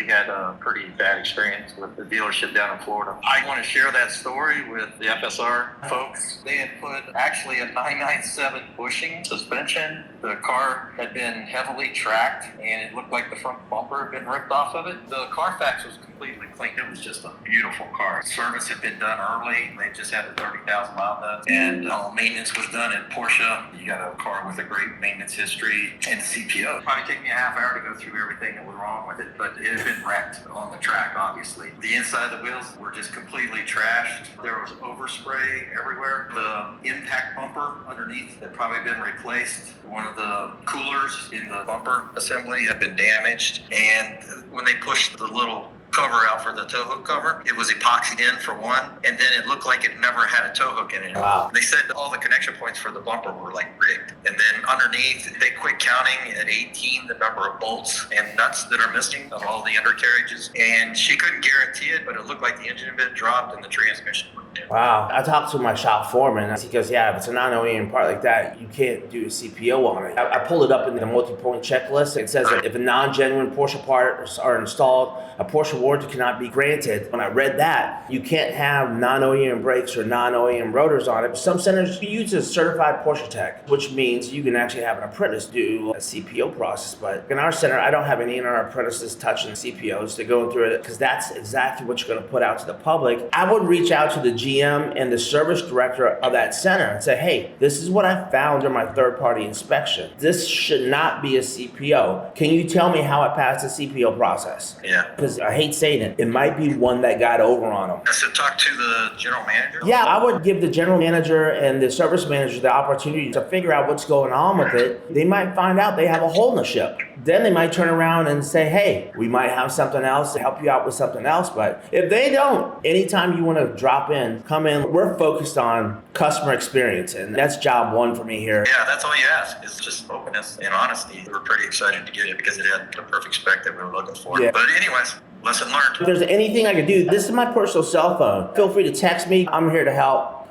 had a pretty bad experience with the dealership down in Florida. I want to share that story with the FSR folks. They had put actually a 997 bushing suspension. The car had been heavily tracked and it looked like the front bumper had been ripped off of it. The Carfax was completely clean. It was just a beautiful car. Service had been done early. They just had a 30,000 mile done. And maintenance was done at Porsche. You got a car with a great maintenance history and CPO. It'd probably take me a half hour to go through everything that was wrong with it, but it had been wrecked on the track, obviously. The inside of the wheels were just completely trashed. There was overspray everywhere. The impact bumper underneath had probably been replaced. One of the coolers in the bumper assembly had been damaged, and when they pushed the little cover out for the tow hook cover, it was epoxied in for one, and then it looked like it never had a tow hook in it. Wow. They said all the connection points for the bumper were like rigged, and then underneath they quit counting at 18 the number of bolts and nuts that are missing of all the undercarriages, and she couldn't guarantee it, but it looked like the engine bit dropped and the transmission went down. Wow. I talked to my shop foreman. He goes, yeah, if it's a non-OEM part like that, you can't do a CPO on it. I pulled it up in the multi-point checklist. It says that if a non-genuine Porsche parts are installed, a Porsche warranty cannot be granted. When I read that, you can't have non-OEM brakes or non-OEM rotors on it. Some centers use a certified Porsche tech, which means you can actually have an apprentice do a CPO process. But in our center, I don't have any of our apprentices touching CPOs. They're going through it because that's exactly what you're going to put out to the public. I would reach out to the GM and the service director of that center and say, hey, this is what I found during my third-party inspection. This should not be a CPO. Can you tell me how it passed the CPO process? Yeah. Because I hate saying it might be one that got over on them. So talk to the general manager? Yeah, I would give the general manager and the service manager the opportunity to figure out what's going on with it. They might find out they have a hole in the ship. Then they might turn around and say, hey, we might have something else to help you out with something else. But if they don't, anytime you want to drop in, come in. We're focused on customer experience, and that's job one for me here. Yeah, that's all you ask is just openness and honesty. We were pretty excited to get it because it had the perfect spec that we were looking for. Yeah. But anyways, lesson learned. If there's anything I can do, this is my personal cell phone. Feel free to text me. I'm here to help.